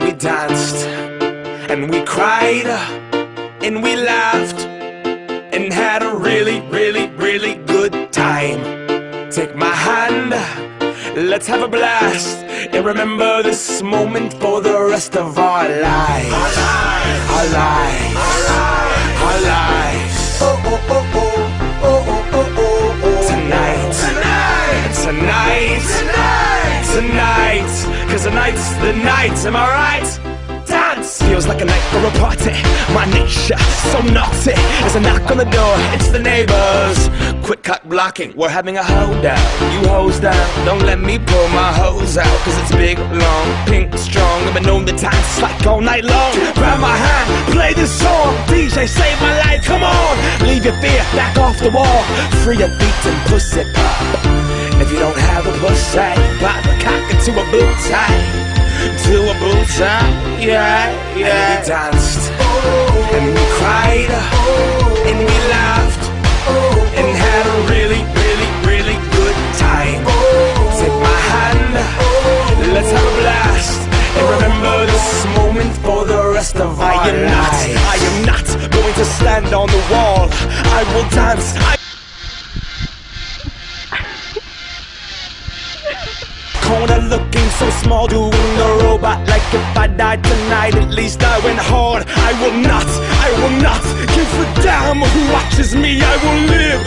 and we danced, and we cried, and we laughed, and had a really, really, really good time. Take my hand, let's have a blast, and remember this moment for the rest of our lives. Our lives, our lives. Oh, oh, oh, oh, oh, oh, oh, oh, oh. Tonight, tonight, tonight, tonight, cause tonight's the night, am I right? Dance! Feels like a night for a party. My nature, so naughty. There's a knock on the door, it's the neighbors. Quick cock blocking, we're having a holdout. You hose down, don't let me pull my hose out, cause it's big, long, pink, strong. I've been known to dance like all night long. Grab my hand, play this song. DJ, save my life, come on. Leave your fear, back off the wall. Free your beat and pussy pop. If you don't have a pussy, pop a cock into a boot tie. To a boot tie, yeah, yeah. And we danced, and we cried, and we laughed, and had a really, really, really good time. Take my hand, let's have a blast, and remember this moment for the rest of our lives. I am not going to stand on the wall. I will dance. Corner looking so small, doing the robot like if I died tonight, at least I went hard. I will not give a damn who watches me. I will live,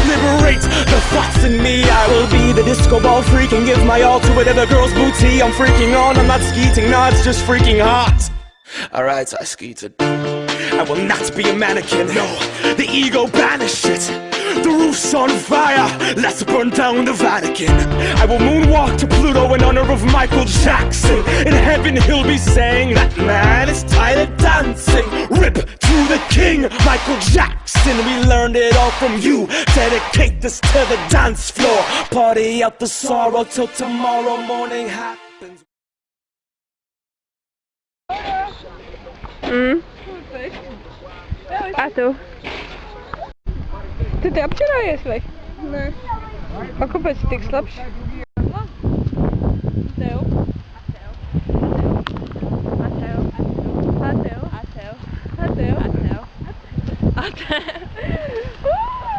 liberate the thoughts in me. I will be the disco ball freak and give my all to whatever girl's booty I'm freaking on. I'm not skeeting, no, it's just freaking hot. Alright, I skeeted. I will not be a mannequin, no, the ego banish it. The roof's on fire, let's burn down the Vatican. I will moonwalk to Pluto in honor of Michael Jackson. In heaven he'll be saying, that man is tired of dancing. Rip to the king, Michael Jackson. We learned it all from you. Dedicate this to the dance floor. Party out the sorrow till tomorrow morning happens. A tu? Tu te apčurājies vai? Nē. A kāpēc tu tik slapš? Tev?